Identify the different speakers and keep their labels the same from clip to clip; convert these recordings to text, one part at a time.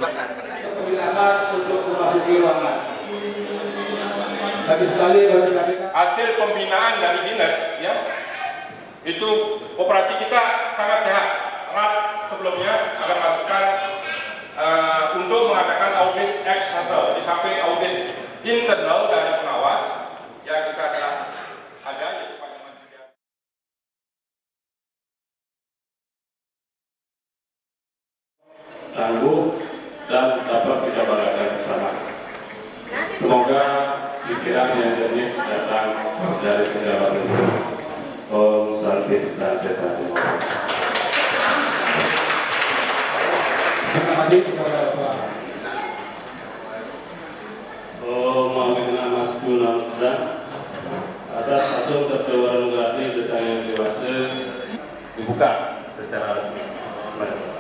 Speaker 1: Silakan untuk memasuki ruangan. Lagi sekali kami sampaikan
Speaker 2: hasil pembinaan dari dinas ya, itu operasi kita sangat sehat. Rat sebelumnya ada masukan untuk mengadakan audit eksternal, di samping audit internal dari pengawas yang kita telah ada, yaitu Pak Nyoman Sudiarto.
Speaker 3: Tangguh dan dapat kita banggakan bersama. Semoga pikiran yang jernih datang dari segala bentuk. Om Santi Santi Santi.
Speaker 1: terima kasih kepada Bapak.
Speaker 3: Om Mawina Mas Gulam Sedang atas asum tertua Nurani desa yang dewasa dibuka secara resmi. Terima kasih.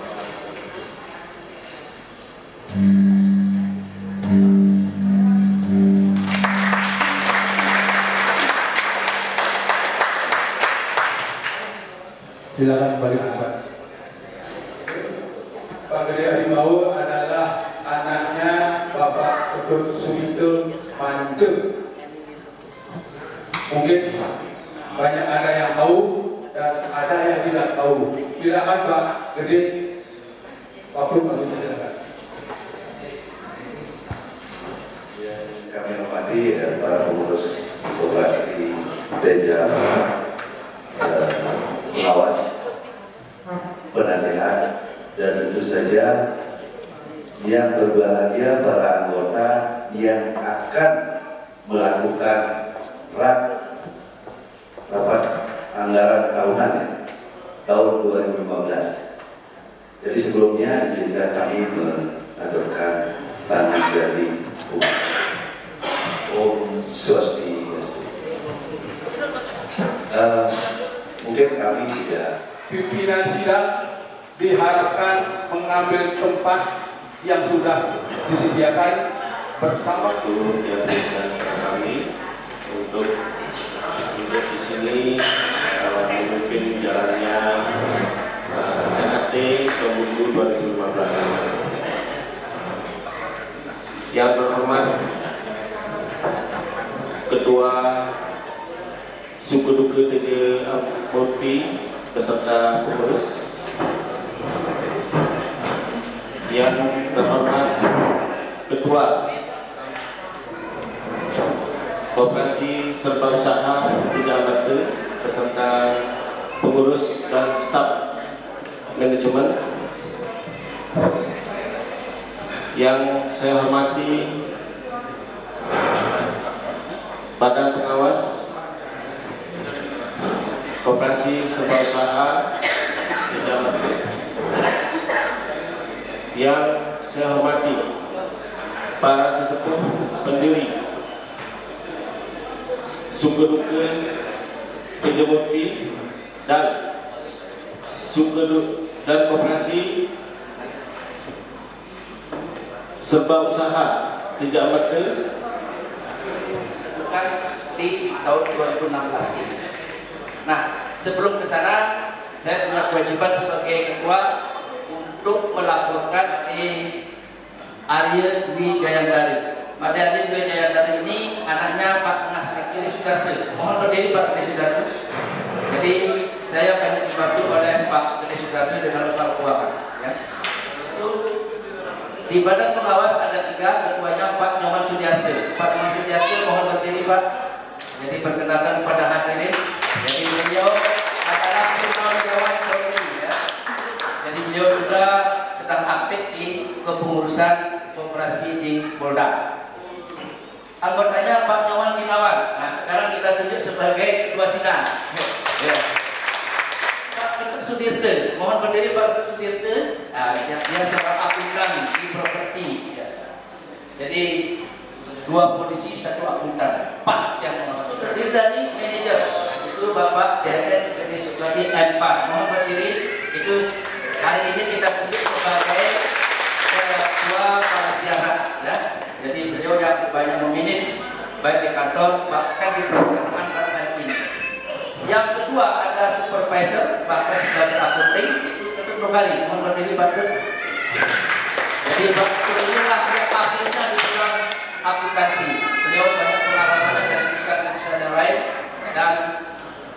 Speaker 1: Silakan kembali Bapak. Pak Gede Adimau adalah anaknya Bapak Ketut Suwito Mance. Mungkin banyak ada yang tahu dan ada yang tidak tahu. Silakan Pak Gede. Waktu kami silakan.
Speaker 4: Kami hormati para pengurus koperasi Deja, pengawas, penasehat, dan tentu saja yang berbahagia para anggota yang akan melakukan rapat anggaran tahunan ya, tahun 2015. Jadi sebelumnya izinkan kami mengaturkan tangan dari Om Swastiastu. Mungkin kami tidak.
Speaker 1: Pimpinan sidang diharapkan mengambil tempat yang sudah disediakan bersama
Speaker 3: Waktu yang diberikan kepada kami untuk duduk di sini memimpin jalannya NHT Pemilu 2015. Yang terhormat Ketua Suku Duku TJ Murti beserta pengurus, yang terhormat Ketua Koperasi Serba Usaha Dijabatu beserta pengurus dan staf manajemen, yang saya hormati Badan Pengawas Koperasi Serba Usaha Dijabatu, yang saya hormati para sesepuh pendiri Suku Duku TJ Murti dan dan Koperasi Serba Usaha Dijabatu
Speaker 5: di tahun 2016 ini. Nah, sebelum ke sana, saya punya kewajiban sebagai ketua untuk melaporkan di Arya Dwi Jayandari. Pada Arya Dwi Jayandari ini anaknya Pak Tengah Sri Sudarto. Mohon berdiri Pak Sri Sudarto. Jadi saya banyak dibantu oleh Pak Sri Sudarto dengan Pak Keuangan. Ya. Di badan pengawas ada 3, ketuanya Pak Nyoman Sudiarto. Pak Nyoman Sudiarto, mohon berdiri Pak. Jadi perkenalkan kepada hadirin. Jadi beliau adalah Purnawirawan Polri ya. Jadi beliau juga sedang aktif di kepengurusan koperasi di Polda. Anggotanya Pak Nyoman Gunawan. Nah, sekarang kita tunjuk sebagai ketua sidang. Ya. Pak Ketut Sudirte, mohon berdiri Pak Ketut Sudirte. Nah, dia seorang akuntan di properti. Ya. Jadi 2 polisi, 1 akuntan. Pas yang mengawasi. Terdiri dari manajer. Itu Bapak DRS sebagai Sugadi M4. Mohon berdiri. Itu hari ini kita tunjuk sebagai ketua panitia ya. Jadi beliau yang banyak meminit baik di kantor bahkan di pelaksanaan rapat ini. Yang kedua ada supervisor bahkan sebagai akunting itu Ketut Nurhali. Mohon berdiri Pak Ketut. Jadi waktu inilah yang akhirnya di bidang akuntansi. Beliau banyak pengalaman dari perusahaan-perusahaan yang lain dan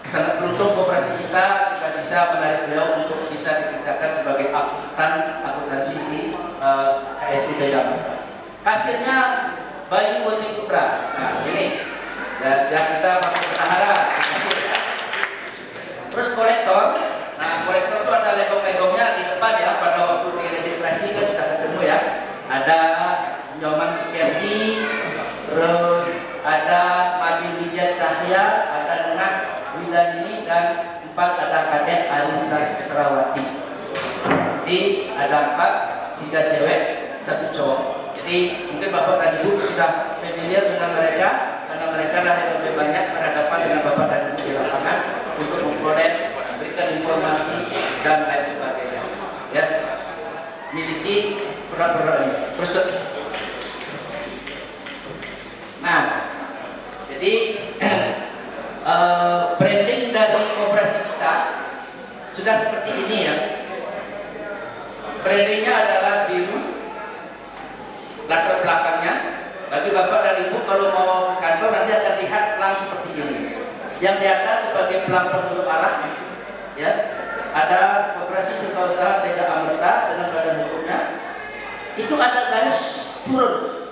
Speaker 5: sangat beruntung koperasi kita bisa menarik beliau untuk bisa dikerjakan sebagai akuntansi di KSI Bejam. Hasilnya Bayu Wati Putra. Nah ini dan kita pakai bendahara. Terus kolektor. Nah kolektor itu ada legong-legongnya di depan ya. Pada waktu diregistrasi kan sudah ketemu ya. Ada Nyoman Sukerti, terus ada Madi Widya Cahya, ada Nenah Wiladini, dan 4 ada Kadek Arisa Setrawati. Jadi ada 4, 3 cewek, 1 cowok. Jadi mungkin Bapak dan Ibu sudah familiar dengan mereka karena mereka lah yang lebih banyak berhadapan dengan Bapak dan Ibu di lapangan untuk memperoleh, memberikan informasi dan lain sebagainya. Ya, miliki produk-produk ini. Terus, nah, jadi branding dari koperasi kita sudah seperti ini ya. Brandingnya adalah biru, latar belakangnya. Bagi Bapak dan Ibu kalau mau ke kantor nanti akan lihat pelang seperti ini. Yang di atas sebagai pelang penunjuk arah, ya. Ada Koperasi Serta Usaha Desa Amerta dengan badan hukumnya. Itu ada garis turun.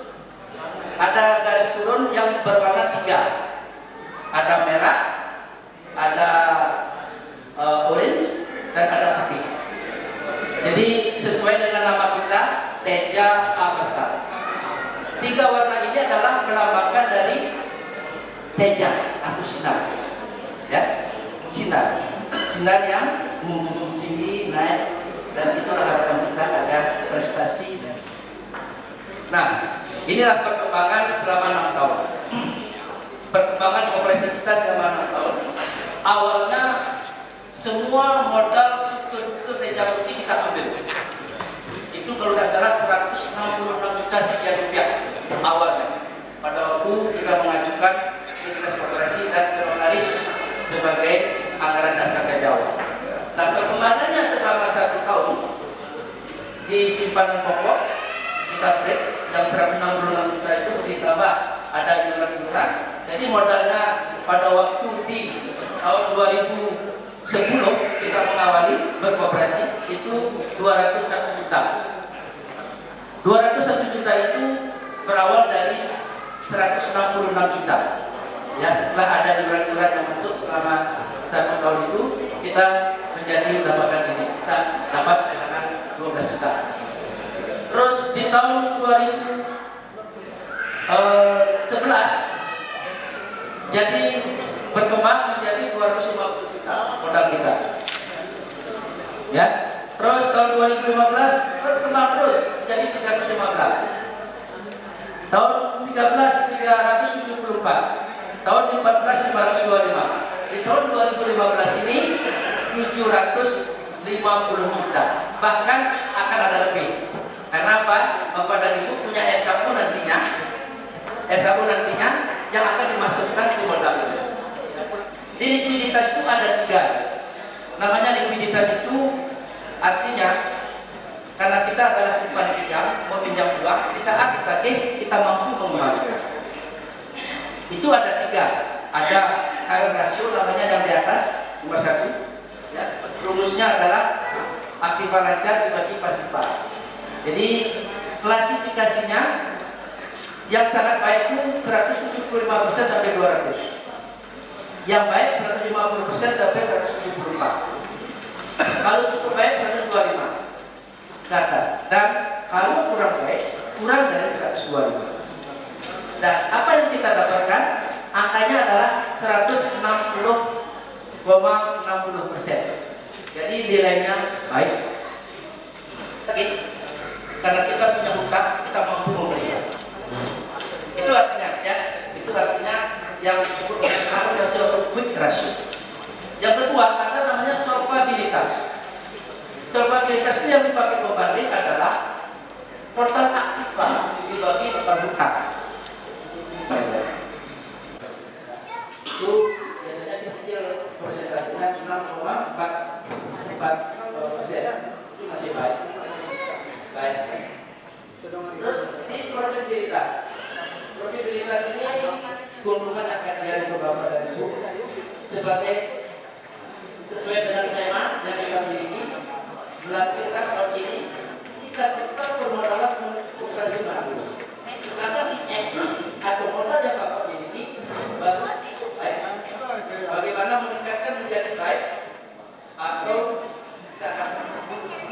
Speaker 5: Ada garis turun yang berwarna 3. Ada merah, ada orange, dan ada putih. Jadi sesuai dengan nama kita, Teja Amerta. 3 warna ini adalah melambangkan dari Teja atau sinar, ya, sinar yang membumbung tinggi naik, dan itulah harapan kita agar prestasi. Nah, inilah perkembangan selama 6 tahun. Perkembangan koperasi kita selama 6 tahun. Awalnya semua modal struktur Teja Putih kita ambil. Itu kalau tidak salah 166 juta sekian rupiah awalnya. Pada waktu kita mengajukan Dinas Koperasi dan Terminalis sebagai anggaran dasar Jawa. Nah perkembangannya selama 1 tahun di simpanan pokok kita break yang 166 juta itu ditambah ada iuran-iuran. Jadi modalnya pada waktu di tahun 2010 kita mengawali berkoperasi itu 201 juta. 201 juta itu berawal dari 166 juta. Ya, setelah ada iuran-iuran yang masuk selama 1 tahun itu, kita menjadi dapatkan ini. Kita dapat cadangan 12 juta. Terus di tahun 2011 jadi berkembang menjadi 250 juta modal kita. Ya. Terus tahun 2015 berkembang terus jadi 315. Tahun 13 374. Tahun 14 525. Di tahun 2015 ini 750 juta. Bahkan akan ada lebih. Karena apa? Bapak dan Ibu punya SAU nantinya. SAU nantinya yang akan dimasukkan ke modal. Di likuiditas itu ada 3. Namanya likuiditas itu artinya karena kita adalah simpan pinjam, meminjam uang, di saat kita mampu mengembalikan. Itu ada 3. Ada R rasio namanya yang di atas nomor 1. Ya. Rumusnya adalah aktiva lancar dibagi pasifa. Jadi klasifikasinya yang sangat baik itu 175% sampai 200. Yang baik 150% sampai 174. Kalau cukup baik 125 ke atas. Dan kalau kurang baik kurang dari 125. Dan apa yang kita dapatkan? Angkanya adalah 160,60%. Jadi nilainya baik. Oke. Karena kita punya hutang, kita mampu membeli. Itu artinya ya. Itu artinya yang disebut dengan ratio quick ratio. Yang kedua ada namanya solvabilitas. Solvabilitas ini yang dipakai pembanding adalah total aktiva dibagi total hutang. Itu biasanya kecil persentasenya 6,4%. Itu masih baik. probabilitas. Probabilitas ini keuntungan akan jadi ke Bapak dan Ibu sebagai sesuai dengan tema yang kita miliki. Melakukan tahun ini kita tetap bermodalan koperasi mandiri. Sedangkan equity atau modal yang Bapak miliki bagus cukup baik. Bagaimana meningkatkan menjadi baik atau sangat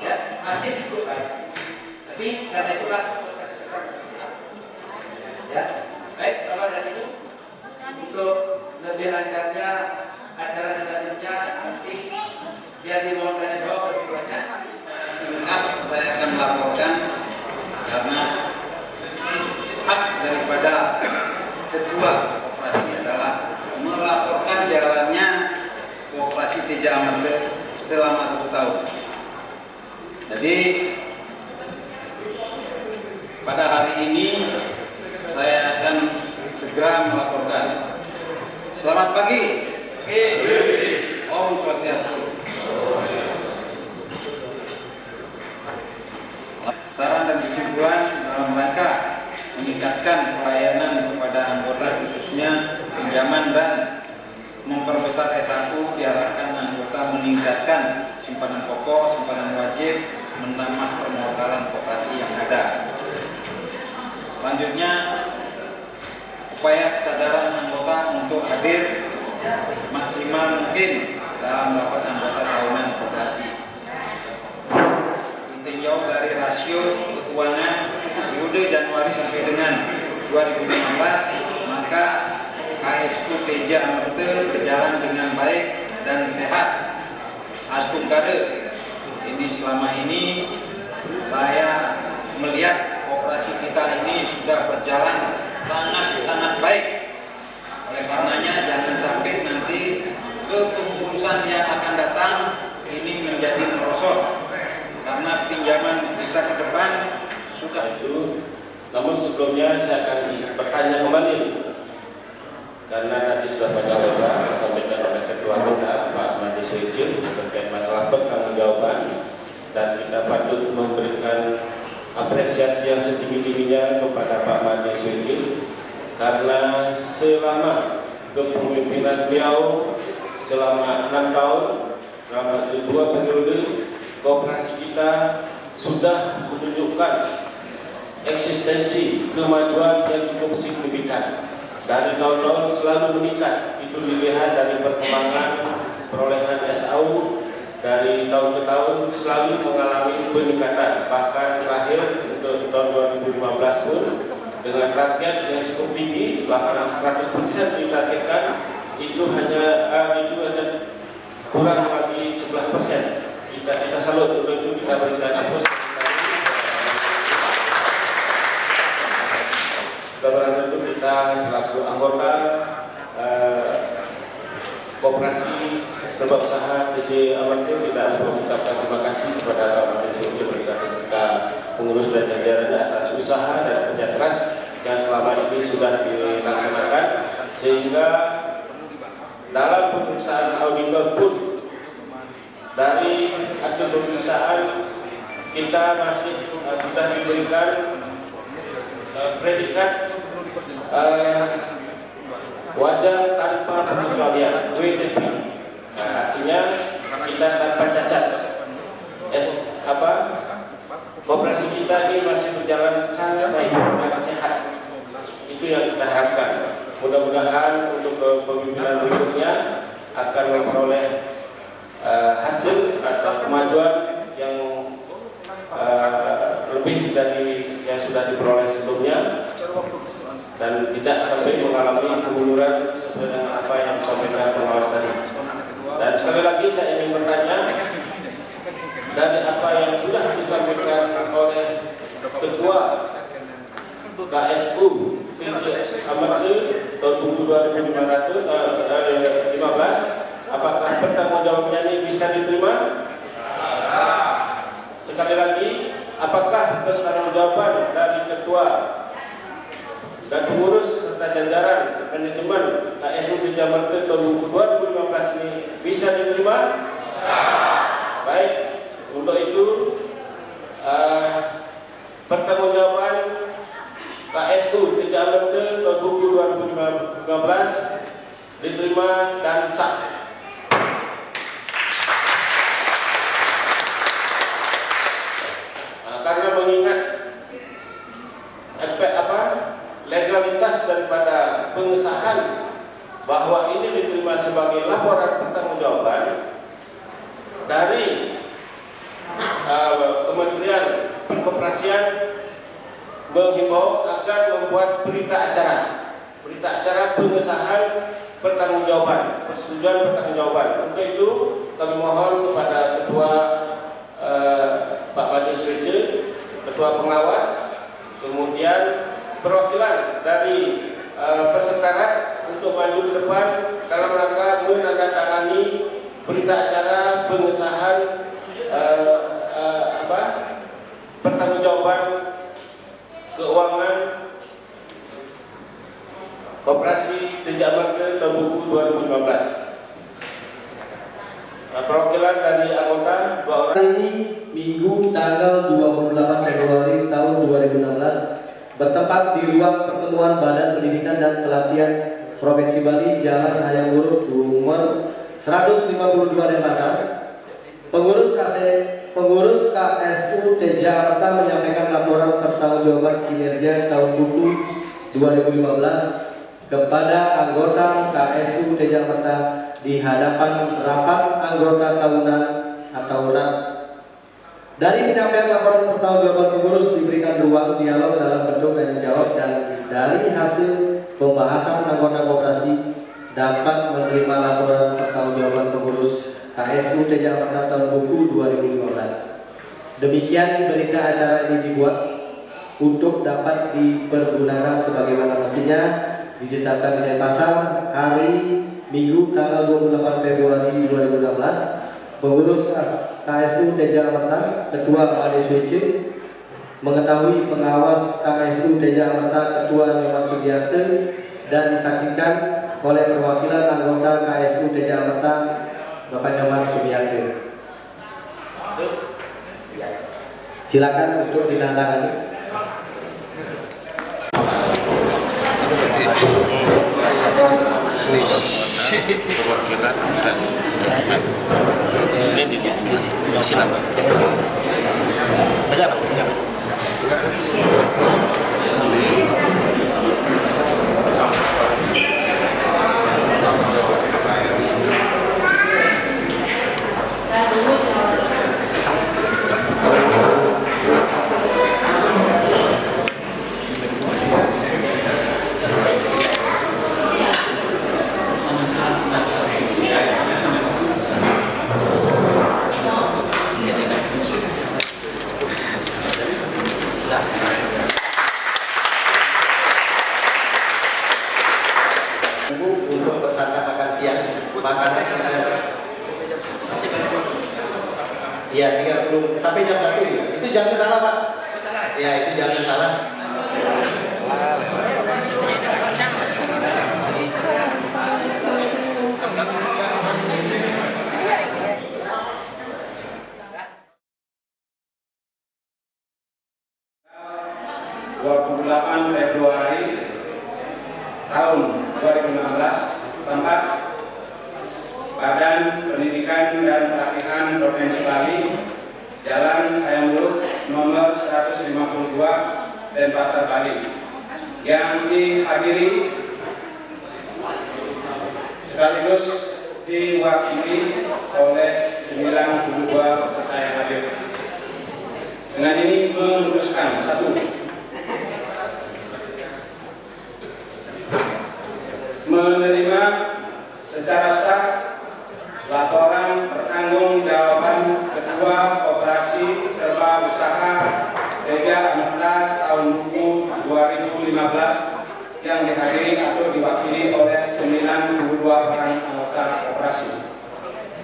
Speaker 5: ya masih cukup baik. Tapi karena itulah ya baik Bapak dan Ibu, untuk lebih lancarnya acara selanjutnya nanti biar dimohon dari bawah berikutnya.
Speaker 6: Singkat saya akan melaporkan karena hak daripada ketua koperasi adalah melaporkan jalannya koperasi Teja Amarta selama 1 tahun. Jadi pada hari ini saya akan segera melaporkan. Selamat pagi. Om Swastiastu. Saran dan kesimpulan dalam rangka meningkatkan pelayanan kepada anggota khususnya pinjaman dan memperbesar S1 diarahkan anggota meningkatkan simpanan pokok, simpanan wajib, menambah permodalan koperasi yang ada. Selanjutnya upaya kesadaran anggota untuk hadir maksimal mungkin dalam rapat anggota tahunan koperasi. Tinjau dari rasio keuangan periode Januari sampai dengan 2015, maka KSU Teja Amarta berjalan dengan baik dan sehat. Astungkare ini selama ini saya melihat koperasi kita ini sudah berjalan sangat baik. Oleh karenanya jangan sampai nanti kepengurusan yang akan datang ini menjadi merosot karena pinjaman kita ke depan sudah
Speaker 3: itu. Namun sebelumnya saya akan bertanya kembali karena tadi sudah banyak lebar disampaikan oleh Ketua Benda Pak Madi Swejil terkait masalah pertanggungjawaban, dan kita patut memberikan apresiasi yang setinggi-tingginya kepada Pak Madi Swejil karena selama kepemimpinan beliau selama 6 tahun, selama 2 periode, koperasi kita sudah menunjukkan eksistensi kemajuan yang cukup signifikan. Dari tahun-tahun selalu meningkat, itu dilihat dari perkembangan perolehan SAU dari tahun ke tahun selalu mengalami peningkatan. Bahkan terakhir untuk tahun 2015 pun dengan target yang cukup tinggi, bahkan 100% ditargetkan, itu hanya kurang lagi 11%. Kita salut untuk itu, kita berikan aplaus. Sudah barang tentu kita selaku anggota koperasi sebab usaha TJ Amarta tidak lupa mengucapkan terima kasih kepada Pak Madi Swejil beserta pengurus dan jajarannya atas usaha dan kerja keras yang selama ini sudah dilaksanakan, sehingga dalam pemeriksaan auditor pun dari hasil pemeriksaan kita masih sudah diberikan predikat wajar tanpa pengecualian WTP. Artinya kita tanpa cacat. Koperasi kita ini masih berjalan sangat baik dan sehat. Itu yang kita harapkan. Mudah-mudahan untuk kepemimpinan berikutnya akan memperoleh hasil atau kemajuan yang lebih dari yang sudah diperoleh sebelumnya, dan tidak sampai mengalami kemunduran sesuai dengan apa yang disampaikan pengawas tadi. Dan sekali lagi saya ingin bertanya, dari apa yang sudah disampaikan oleh Ketua KSU Teja Amarta tahun 2015, apakah pertanggungjawabannya ini bisa diterima? Sekali lagi, apakah pertanggungjawaban dari Ketua dan pengurus serta jajaran manajemen KSU Teja Amarta tahun 2015 ini bisa diterima? Baik, untuk itu pertanggungjawaban KSU pengesahan bahwa ini diterima sebagai laporan pertanggungjawaban dari Kementerian Perkoperasian menghimbau agar membuat berita acara pengesahan pertanggungjawaban, persetujuan pertanggungjawaban. Untuk itu kami mohon kepada Ketua Pak Made Swece, Ketua Pengawas, kemudian perwakilan dari peserta untuk maju ke depan dalam rangka menandatangani berita acara pengesahan pertanggungjawaban keuangan Koperasi TJ Amarga tahun buku 2015. Perwakilan dari anggota 2 orang.
Speaker 7: Hari ini Minggu tanggal 28 Februari tahun 2016 bertempat di ruang pertemuan Badan Pendidikan dan Pelatihan Provinsi Bali, Jalan Hayam Wuruk nomor 152 Denpasar. Pengurus KSU TJ Amarga menyampaikan laporan pertanggungjawaban kinerja tahun buku 2015 kepada anggota KSU TJ Amarga di hadapan rapat anggota tahunan atau RAT. Dari penyampaian laporan pertanggungjawaban pengurus diberikan ruang dialog dalam bentuk tanya jawab, dan dari hasil pembahasan anggota koperasi dapat menerima laporan pertanggungjawaban pengurus KSU TJ Amarga tahun buku 2015. Demikian berita acara ini dibuat untuk dapat dipergunakan sebagaimana mestinya ditetapkan di Denpasar hari Minggu tanggal 28 Februari 2016. Pengurus KSU TJ Amarga Ketua Made Swece mengetahui pengawas KSU TJ Amarga Ketua Nyoman Sudiarte dan disaksikan oleh perwakilan anggota KSU TJ Amarga Bapak Nyoman Sudiarte. Silakan untuk ditandatangani.
Speaker 3: Perwakilan ini di silang.
Speaker 7: Untuk bersantap makan siang, makannya iya 30 sampai jam 1 ya. Itu jangan salah Pak. Ya itu jangan salah.
Speaker 1: Februari tahun 2016 tempat Badan Pendidikan dan Pelatihan Provinsi Bali, Jalan Hayam Wuruk nomor 152 Denpasar, Bali, yang dihadiri sekaligus diwakili oleh 92 peserta yang hadir. Dengan ini memutuskan: 1. Menerima secara sah laporan pertanggungjawaban Ketua Koperasi Serba Usaha TJ Amarga tahun buku 2015 yang dihadiri atau diwakili oleh 92 orang anggota koperasi.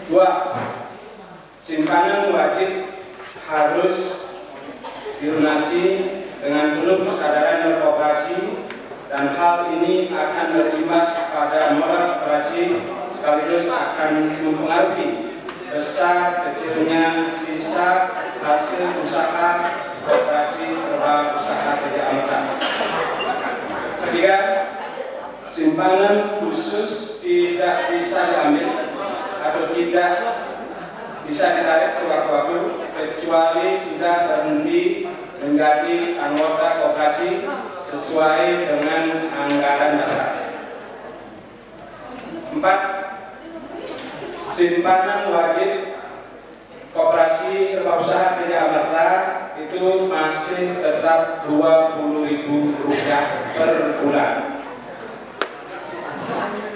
Speaker 1: 2. Simpanan wajib harus dilunasi dengan penuh kesadaran berkoperasi, dan hal ini akan berimbas pada modal operasi sekaligus akan mempengaruhi besar kecilnya sisa hasil usaha koperasi serba usaha TJ Amarga. 3. Simpanan khusus tidak bisa diambil atau tidak bisa ditarik sewaktu-waktu kecuali sudah berhenti menjadi anggota koperasi sesuai dengan anggaran dasar. 4. Simpanan wajib Koperasi Serba Usaha Teja Amarta itu masih tetap Rp20.000 per bulan,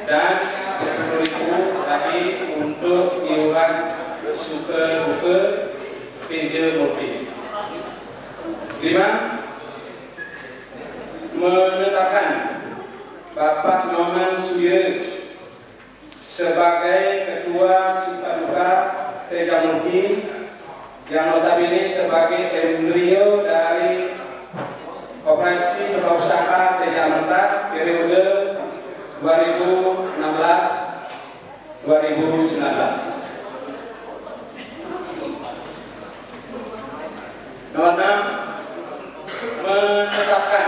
Speaker 1: dan Rp10.000 lagi untuk iuran suke buke Teja Murti. 5. Menetapkan Bapak Nyoman Sudir sebagai Ketua Sukaduka Teja Murti yang notabene sebagai embrio dari Koperasi Serba Usaha Teja Amarta periode 2016-2019. Nomor 6. Menetapkan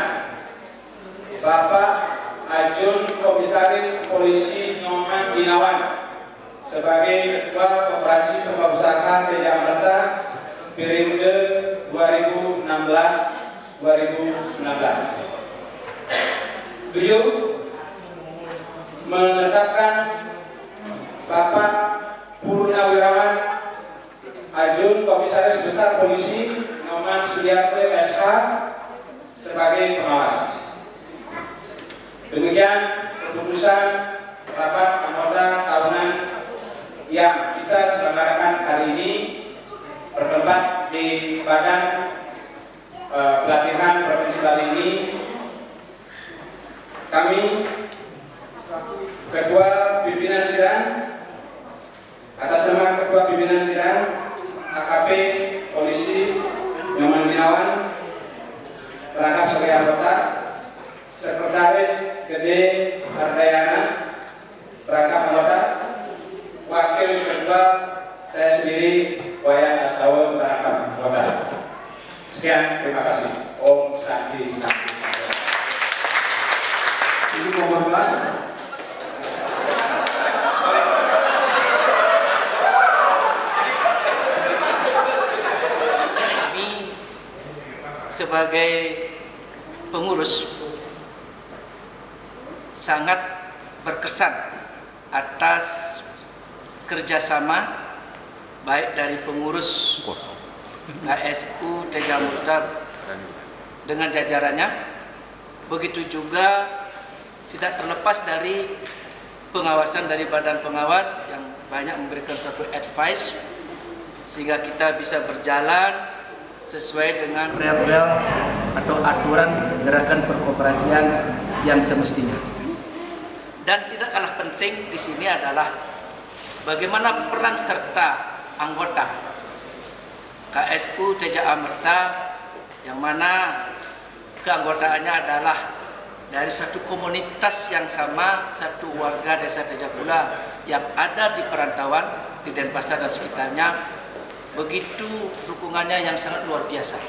Speaker 1: Bapak Ajun Komisaris Polisi Nyoman Gunawan sebagai Ketua Koperasi Serba Usaha Teja Amarta periode 2016-2019. 7. Menetapkan Bapak Purnawirawan Ajun Komisaris Besar Polisi Nyoman Sudiarto SH sebagai pengawas. Demikian keputusan rapat anggota tahunan yang kita selenggarakan hari ini bertempat di Badan Pelatihan Provinsi Bali ini. Kami Ketua Pimpinan Sidang, atas nama Ketua Pimpinan Sidang AKP Polisi Nyoman Gunawan merangkap sebagai anggota, Sekretaris Gede Ardayana merangkap anggota, Wakil Ketua saya sendiri Wayan Astawa merangkap anggota. Sekian, terima kasih. Om Santi Santi. Ini nomor 12.
Speaker 5: Sebagai pengurus sangat berkesan atas kerjasama baik dari pengurus KSU Teja Amarta dengan jajarannya, begitu juga tidak terlepas dari pengawasan dari badan pengawas yang banyak memberikan satu advice sehingga kita bisa berjalan sesuai dengan rel-rel atau aturan gerakan perkoperasian yang semestinya. Dan tidak kalah penting di sini adalah bagaimana peran serta anggota KSU Teja Amarta yang mana keanggotaannya adalah dari satu komunitas yang sama, satu warga desa Teja Kula yang ada di perantauan di Denpasar dan sekitarnya. Begitu dukungannya yang sangat luar biasa,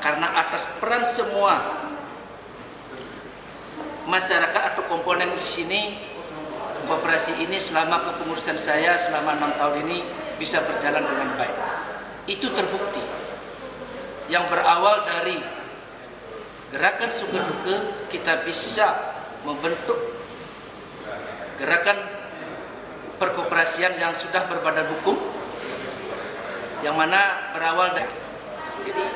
Speaker 5: karena atas peran semua masyarakat atau komponen di sini, koperasi ini selama kepengurusan saya selama 6 tahun ini bisa berjalan dengan baik. Itu terbukti. Yang berawal dari gerakan suke-duke, kita bisa membentuk gerakan perkoperasian yang sudah berbadan hukum, yang mana berawal dari, jadi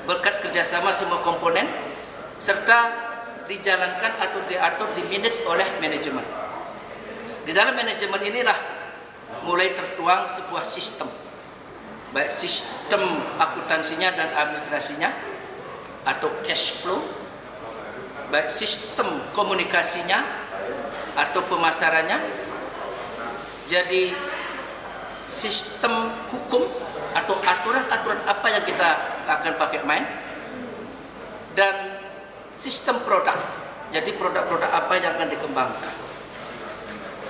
Speaker 5: berkat kerjasama semua komponen serta dijalankan atau diatur, dimanage oleh manajemen. Di dalam manajemen inilah mulai tertuang sebuah sistem, baik sistem akuntansinya dan administrasinya atau cash flow, baik sistem komunikasinya atau pemasarannya, jadi sistem hukum atau aturan-aturan apa yang kita akan pakai main, dan sistem produk, jadi produk-produk apa yang akan dikembangkan.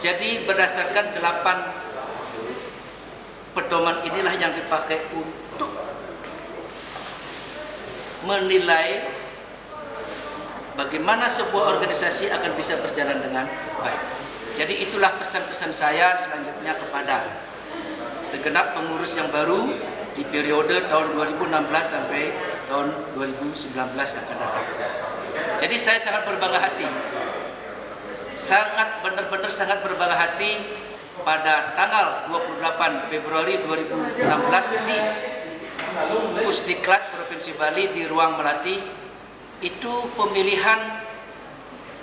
Speaker 5: Jadi berdasarkan 8 pedoman inilah yang dipakai untuk menilai bagaimana sebuah organisasi akan bisa berjalan dengan baik. Jadi itulah pesan-pesan saya selanjutnya kepada segenap pengurus yang baru di periode tahun 2016 sampai tahun 2019 yang akan datang. Jadi saya sangat berbangga hati sangat benar-benar sangat berbangga hati pada tanggal 28 Februari 2016 di Pusdiklat Provinsi Bali di Ruang Melati itu pemilihan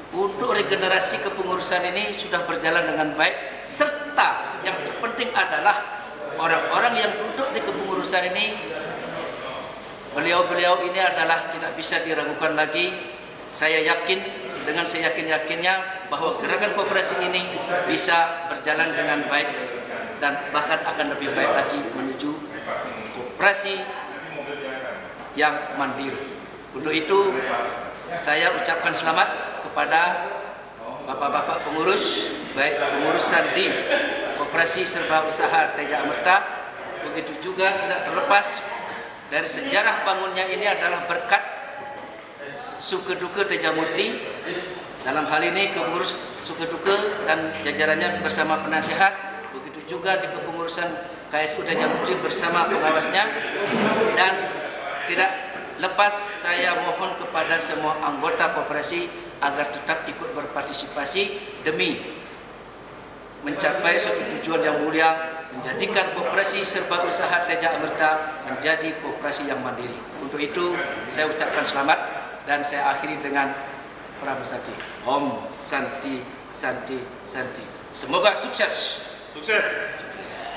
Speaker 5: untuk regenerasi kepengurusan ini sudah berjalan dengan baik, serta yang terpenting adalah orang-orang yang duduk di kepengurusan ini, beliau-beliau ini adalah tidak bisa diragukan lagi. Saya yakin dengan seyakin-yakinnya bahwa gerakan koperasi ini bisa berjalan dengan baik dan bahkan akan lebih baik lagi menuju koperasi yang mandiri. Untuk itu saya ucapkan selamat kepada bapak-bapak pengurus, baik pengurusan di Koperasi Serba Usaha Teja Amerta. Begitu juga tidak terlepas dari sejarah bangunnya ini adalah berkat Sukeduke Teja Murti. Dalam hal ini pengurus Sukeduke dan jajarannya bersama penasihat, begitu juga di kepengurusan KSU Teja Murti bersama pengawasnya. Dan tidak lepas saya mohon kepada semua anggota koperasi agar tetap ikut berpartisipasi demi mencapai suatu tujuan yang mulia, menjadikan Koperasi Serba Usaha Teja Amerta menjadi koperasi yang mandiri. Untuk itu saya ucapkan selamat dan saya akhiri dengan Prabasati. Om Santi Santi Santi. Semoga sukses.
Speaker 2: Sukses.
Speaker 5: Sukses.